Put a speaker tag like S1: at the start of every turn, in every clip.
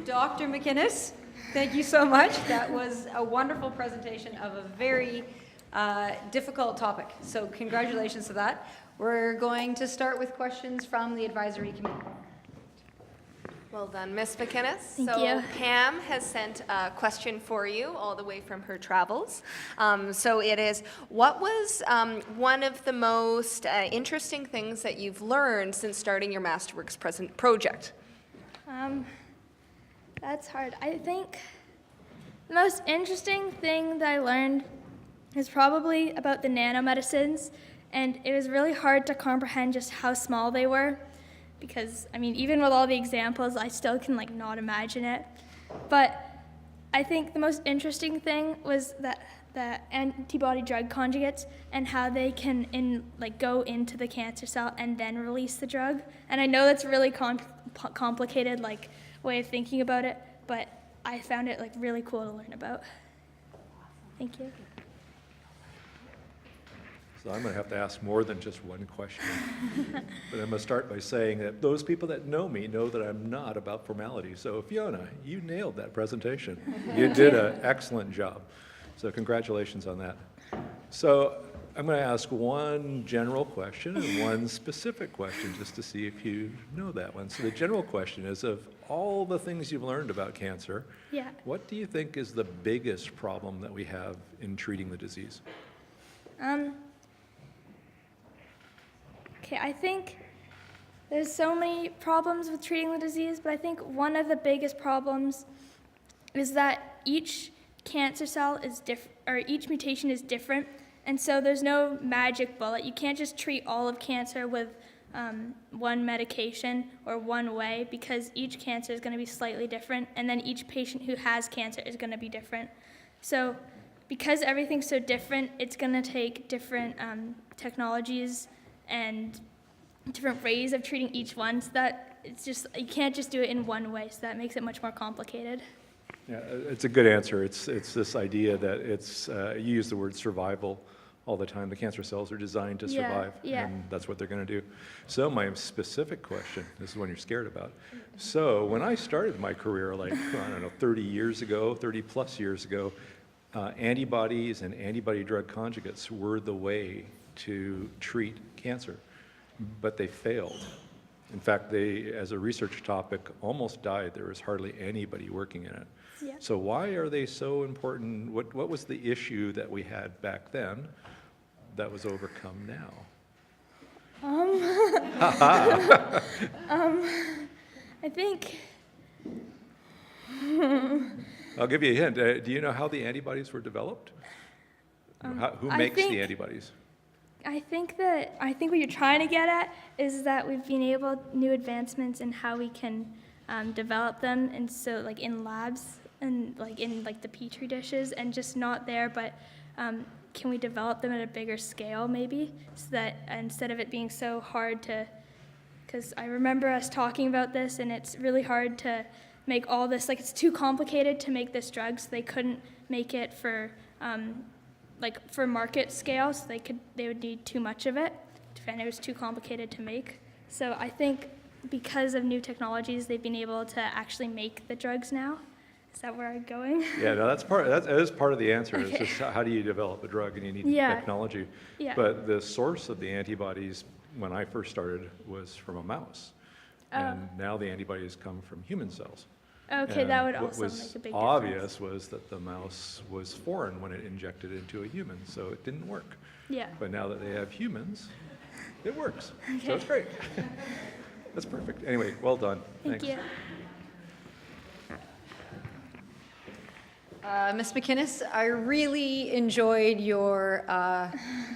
S1: Dr. McInnes, thank you so much. That was a wonderful presentation of a very difficult topic. So congratulations to that. We're going to start with questions from the advisory committee.
S2: Well done, Ms. McInnes.
S3: Thank
S2: so
S3: you.
S2: Pam has sent a question for you all the way from her travels. So it is, what was one of the most interesting things that you've learned since starting your Masterworks project?
S3: That's hard. I think the most interesting thing that I learned is probably about the nanomedicines, and it was really hard to comprehend just how small they were, because, I mean, even with all the examples, I still can, not imagine it. But I think the most interesting thing was that the antibody-drug conjugates and how they can go into the cancer cell and then release the drug. And I know that's a really complicated, way of thinking about it, but I found it, really cool to learn about. Thank you.
S4: So I'm going to have to ask more than just one question. But I'm going to start by saying that those people that know me know that I'm not about formality. So Fiona, you nailed that presentation. You did an excellent job. So congratulations on that. So I'm going to ask one general question and one specific question just to see if you know that one. So the general question is, of all the things you've learned about cancer, what do you think is the biggest problem that we have in treating the disease?
S3: Okay, I think there's so many problems with treating the disease, but I think one of the biggest problems is that each cancer cell is different, or each mutation is different, and so there's no magic bullet. You can't just treat all of cancer with one medication or one way, because each cancer is going to be slightly different, and then each patient who has cancer is going to be different. So because everything's so different, it's going to take different technologies and different ways of treating each one, so that it's just, you can't just do it in one way, so that makes it much more complicated.
S4: Yeah, it's a good answer. It's this idea that you use the word survival all the time. The cancer cells are designed to survive, and that's what they're going to do. So my specific question, this is one you're scared about. So when I started my career, 30 years ago, 30 plus years ago, antibodies and antibody-drug conjugates were the way to treat cancer, but they failed. In fact, they, as a research topic, almost died. There was hardly anybody working in it.
S3: Yeah.
S4: So why are they so important? What was the issue that we had back then that was overcome now?
S3: I think...
S4: I'll give you a hint. Do you know how the antibodies were developed? Who makes the antibodies?
S3: I think what you're trying to get at is that we've been new advancements in how we can develop them, and so in labs and in the petri dishes, and just not there, but can we develop them at a bigger scale maybe, so that instead of it being so hard to, because I remember us talking about this, and it's really hard to make all this, it's too complicated to make this drug, so they couldn't make it for for market scale, so they would need too much of it, and it was too complicated to make. So I think because of new technologies, they've been able to actually make the drugs now. Is that where I'm going?
S4: Yeah, no, that is part of the answer. Okay. It's just how do you develop a drug, and you need technology. Yeah. But the source of the antibodies when I first started was from a mouse, and now the antibodies come from human cells.
S3: Okay, and that would also make a big difference. What was
S4: obvious was that the mouse was foreign when it injected into a human, so it didn't work.
S3: Yeah.
S4: But now that they have humans, it works. Okay. So it's great. That's perfect. Anyway, well done.
S3: Thank you.
S1: Ms. McInnes, I really enjoyed your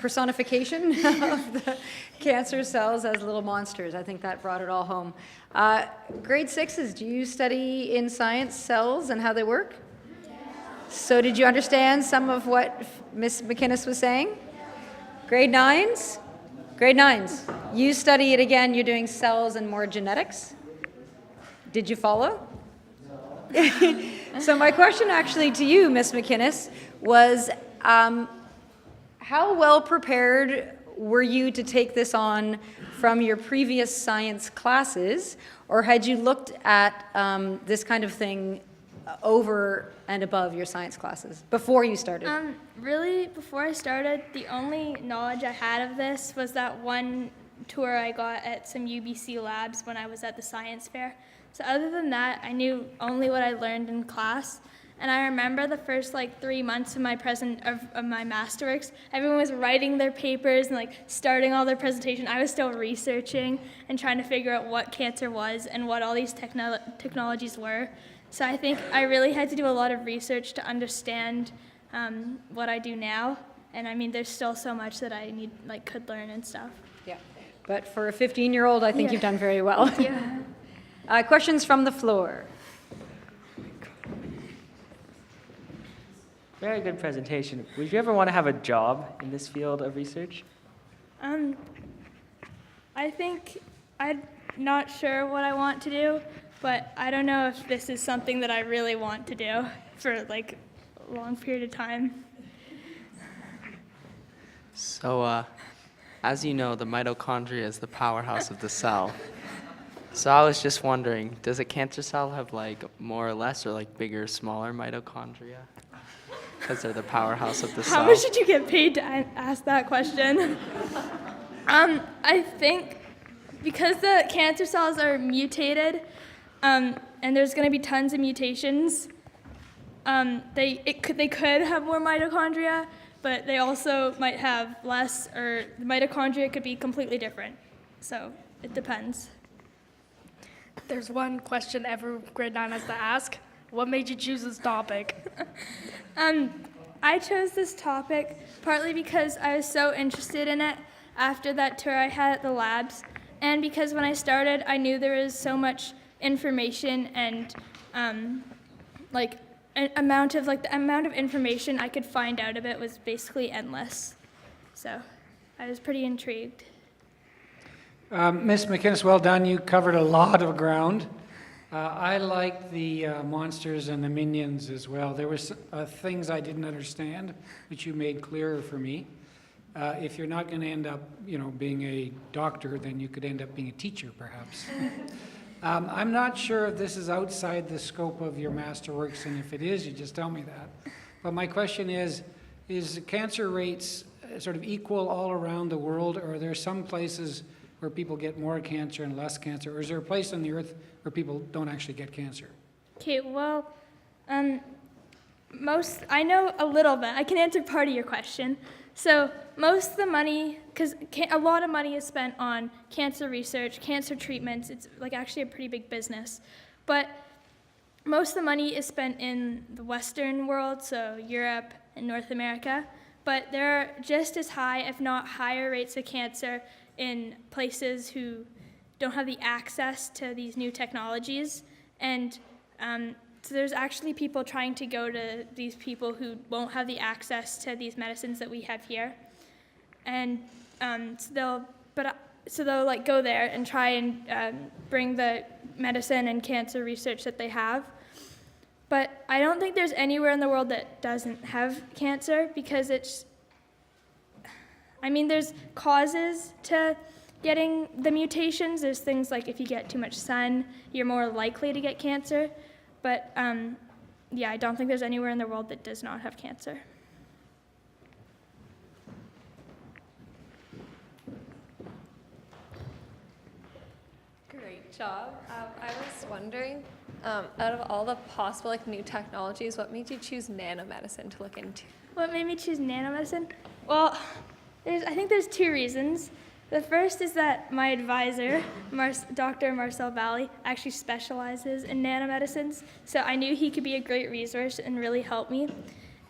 S1: personification of the cancer cells as little monsters. I think that brought it all home. Grade 6s, do you study in science cells and how they work? Yeah. So did you understand some of what Ms. McInnes was saying? Grade 9s? Grade 9s. You study it again, you're doing cells and more genetics? Did you follow? So my question actually to you, Ms. McInnes, was how well prepared were you to take this on from your previous science classes, or had you looked at this kind of thing over and above your science classes before you started?
S3: Really, before I started, the only knowledge I had of this was that one tour I got at some UBC labs when I was at the science fair. So other than that, I knew only what I learned in class. And I remember the first 3 months of my Masterworks, everyone was writing their papers and starting all their presentation. I was still researching and trying to figure out what cancer was and what all these technologies were. So I think I really had to do a lot of research to understand what I do now. And I mean, there's still so much that I could learn and stuff.
S1: Yeah, but for a 15-year-old, I think you've done very well.
S3: Yeah.
S1: Questions from the floor?
S5: Very good presentation. Would you ever want to have a job in this field of research?
S3: I think I'm not sure what I want to do, but I don't know if this is something that I really want to do for a long period of time.
S6: So, as you know, the mitochondria is the powerhouse of the cell. So I was just wondering, does a cancer cell have more or less or bigger, smaller mitochondria? Because they're the powerhouse of the cell.
S3: How much did you get paid to ask that question? I think because the cancer cells are mutated, and there's going to be tons of mutations, they could have more mitochondria, but they also might have less, or the mitochondria could be completely different. So it depends.
S7: There's one question every grade 9 has to ask. What made you choose this topic?
S3: I chose this topic partly because I was so interested in it after that tour I had at the labs, and because when I started, I knew there was so much information and the amount of information I could find out of it was basically endless. So I was pretty intrigued.
S8: Ms. McInnes, well done. You covered a lot of ground. I liked the monsters and the minions as well. There were things I didn't understand, which you made clearer for me. If you're not going to end up, being a doctor, then you could end up being a teacher, perhaps. I'm not sure if this is outside the scope of your Masterworks, and if it is, you just tell me that. But my question is cancer rates sort of equal all around the world, or are there some places where people get more cancer and less cancer, or is there a place on the earth where people don't actually get cancer?
S3: Okay, well, I know a little bit. I can answer part of your question. So most of the money, because a lot of money is spent on cancer research, cancer treatments. It's actually a pretty big business. But most of the money is spent in the Western world, so Europe and North America. But there are just as high, if not higher, rates of cancer in places who don't have the access to these new technologies. And so there's actually people trying to go to these people who won't have the access to these medicines that we have here. And so they'll go there and try and bring the medicine and cancer research that they have. But I don't think there's anywhere in the world that doesn't have cancer, because there's causes to getting the mutations. There's things like if you get too much sun, you're more likely to get cancer. But I don't think there's anywhere in the world that does not have cancer.
S9: Great job. I was wondering, out of all the possible new technologies, what made you choose nanomedicine to look into?
S3: What made me choose nanomedicine? Well, I think there's two reasons. The first is that my advisor, Dr. Marcel Valley, actually specializes in nanomedicines, so I knew he could be a great resource and really help me.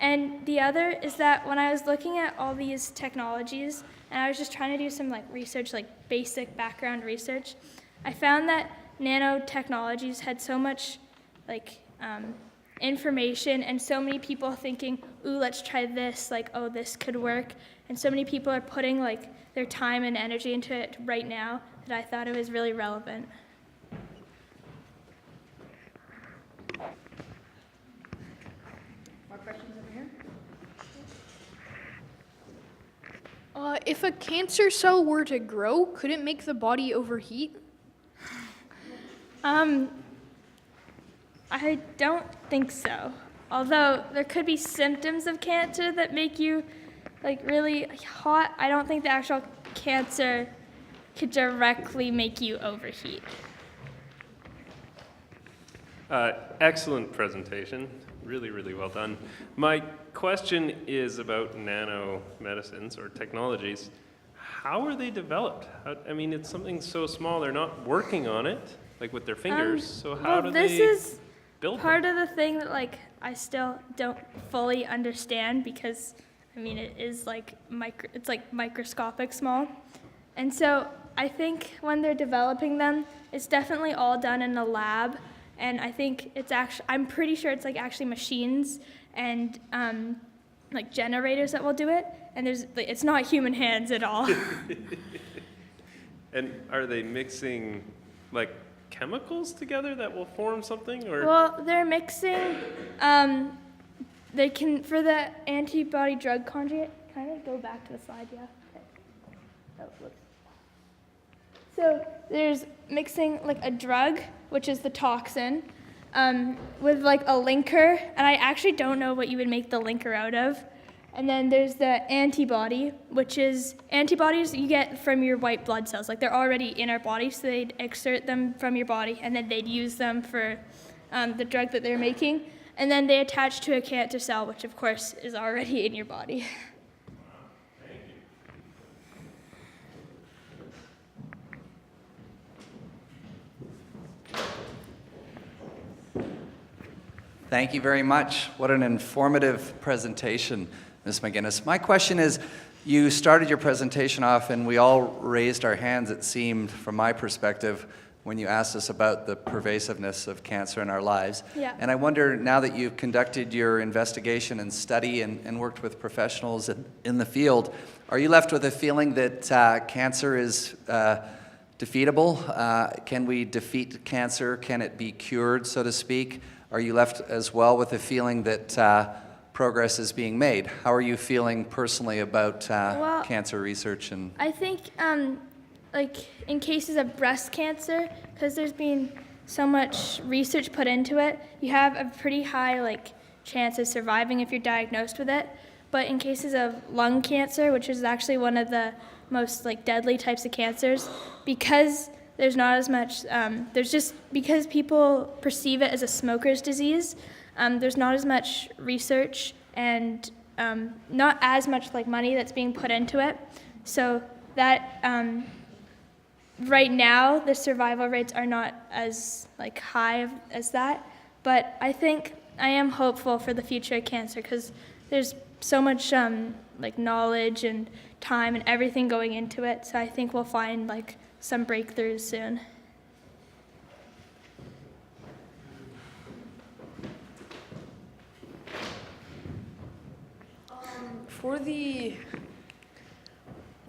S3: And the other is that when I was looking at all these technologies, and I was just trying to do some research, basic background research, I found that nanotechnologies had so much information and so many people thinking, ooh, let's try this, oh, this could work. And so many people are putting their time and energy into it right now that I thought it was really relevant.
S1: More questions over here?
S7: Well,
S10: if a cancer cell were to grow, could it make the body overheat?
S3: I don't think so. Although there could be symptoms of cancer that make you like really hot, I don't think the actual cancer could directly make you overheat.
S11: Excellent presentation. Really, really well done. My question is about nanomedicines or technologies. How are they developed? I mean, it's something so small, they're not working on it, like with their fingers. So how do they build
S3: Part
S11: them?
S3: of the thing that like I still don't fully understand because I mean it is like it's like microscopic small. And so I think when they're developing them, it's definitely all done in a lab. And I think I'm pretty sure it's like actually machines and like generators that will do it. And it's not human hands at all.
S11: And are they mixing like chemicals together that will form something, or?
S3: Well, they're mixing, they can, for the antibody drug conjugate, can I go back to the slide, yeah? Okay. Oh, whoops. So there's mixing like a drug, which is the toxin, with like a linker, and I actually don't know what you would make the linker out of. And then there's the antibody, which is antibodies you get from your white blood cells. Like they're already in our body, so they'd exert them from your body, and then they'd use them for the drug that they're making. And then they attach to a cancer cell, which of course is already in your body.
S12: Thank you very much. What an informative presentation, Ms. McInnes. My question is, you started your presentation off and we all raised our hands, it seemed, from my perspective, when you asked us about the pervasiveness of cancer in our lives.
S3: Yeah.
S12: And I wonder, now that you've conducted your investigation and study and worked with professionals in the field, are you left with a feeling that cancer is defeatable? Can we defeat cancer? Can it be cured, so to speak? Are you left as well with a feeling that progress is being made? How are you feeling personally about cancer research? And
S3: I think like in cases of breast cancer, because there's been so much research put into it, you have a pretty high like chance of surviving if you're diagnosed with it. But in cases of lung cancer, which is actually one of the most like deadly types of cancers, because there's not as much, because people perceive it as a smoker's disease, there's not as much research and not as much like money that's being put into it. So that right now the survival rates are not as like high as that, but I think I am hopeful for the future of cancer because there's so much like knowledge and time and everything going into it. So I think we'll find like some breakthroughs soon.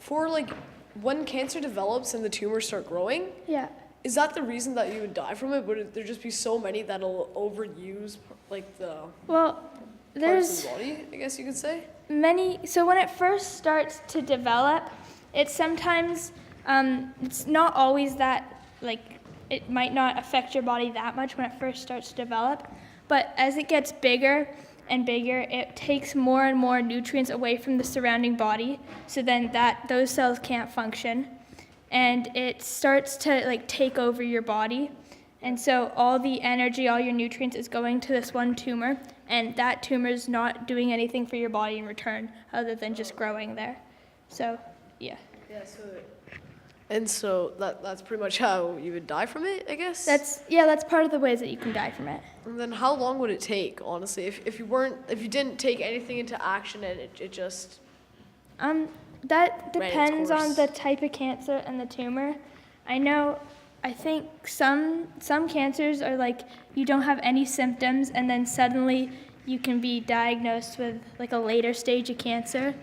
S13: For like when cancer develops and the tumors start growing,
S3: Yeah.
S13: is that the reason that you would die from it? Would there just be so many that'll overuse like the
S3: Well,
S13: parts
S3: there's
S13: of the body, I guess you could say?
S3: so when it first starts to develop, it's sometimes, it's not always that, like, it might not affect your body that much when it first starts to develop, but as it gets bigger and bigger, it takes more and more nutrients away from the surrounding body, so then those cells can't function, and it starts to, like, take over your body, and so all the energy, all your nutrients is going to this one tumor, and that tumor is not doing anything for your body in return other than just growing there. So, yeah.
S13: Yeah, so that's pretty much how you would die from it, I guess?
S3: That's part of the ways that you can die from it.
S13: And then how long would it take, honestly, if you didn't take anything into action and it just
S3: That depends on
S13: course?
S3: the type of cancer and the tumor. I think some cancers are like you don't have any symptoms and then suddenly you can be diagnosed with like a later stage of cancer,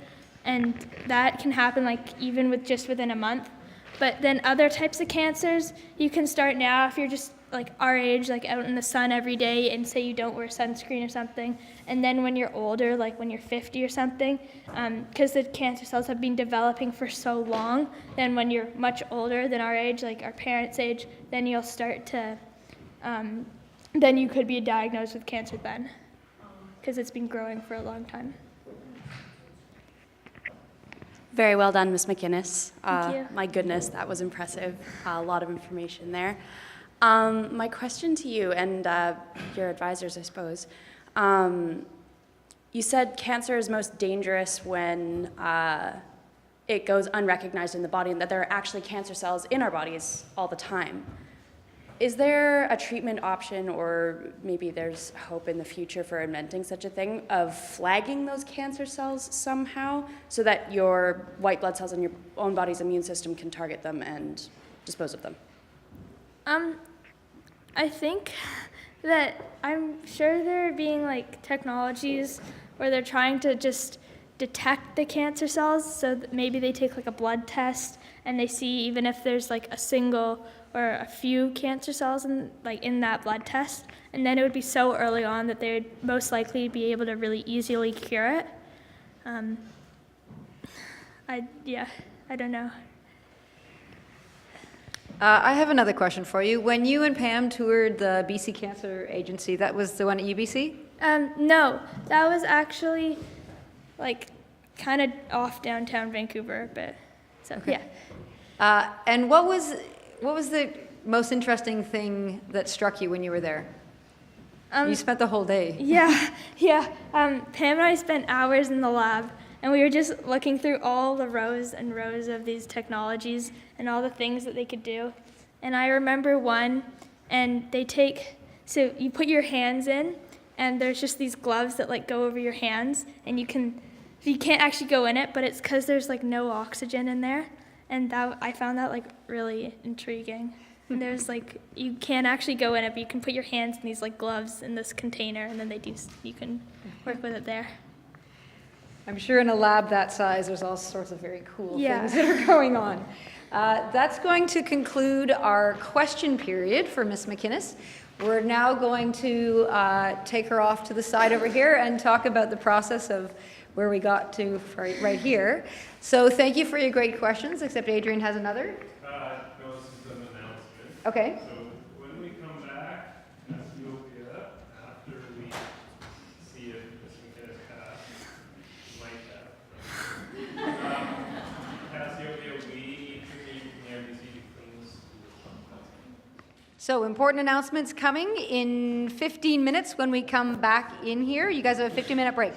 S3: and that can happen like even within a month. But then other types of cancers, you can start now if you're just like our age, like out in the sun every day, and say you don't wear sunscreen or something, and then when you're older, like when you're 50 or something, because the cancer cells have been developing for so long, then when you're much older than our age, like our parents' age, then you'll start to, then you could be diagnosed with cancer then, because it's been growing for a long time.
S14: Very well done, Ms. McInnes.
S3: Thank you.
S14: My goodness, that was impressive. A lot of information there. My question to you and your advisors, I suppose. You said cancer is most dangerous when it goes unrecognized in the body and that there are actually cancer cells in our bodies all the time. Is there a treatment option, or maybe there's hope in the future for inventing such a thing, of flagging those cancer cells somehow so that your white blood cells in your own body's immune system can target them and dispose of them?
S3: I think that I'm sure there are being like technologies where they're trying to just detect the cancer cells, so that maybe they take like a blood test and they see even if there's like a single or a few cancer cells in that blood test, and then it would be so early on that they would most likely be able to really easily cure it. I don't know.
S1: I have another question for you. When you and Pam toured the BC Cancer Agency, that was the one at UBC?
S3: No, that was actually like kind of off downtown Vancouver a bit. So
S1: Okay.
S3: yeah.
S1: And what was the most interesting thing that struck you when you were there? You spent the whole day.
S3: Yeah. Pam and I spent hours in the lab, and we were just looking through all the rows and rows of these technologies and all the things that they could do. And I remember one, and so you put your hands in, and there's just these gloves that like go over your hands, and you can't actually go in it, but it's because there's like no oxygen in there. And I found that like really intriguing. And there's like, you can't actually go in it, but you can put your hands in these like gloves in this container, and then you can work with it there.
S1: I'm sure in a lab that size, there's all sorts of very cool
S3: Yeah.
S1: things that are going on. That's going to conclude our question period for Ms. McInnes. We're now going to take her off to the side over here and talk about the process of where we got to right here. So thank you for your great questions, except Adrian has another.
S11: No, this is an announcement.
S1: Okay.
S11: So when we come back, Cassiopeia, after we see if Ms. McInnes might have. Cassiopeia, we need to meet the NBC from the school.
S1: So important announcements coming in 15 minutes when we come back in here. You guys have a 15-minute break.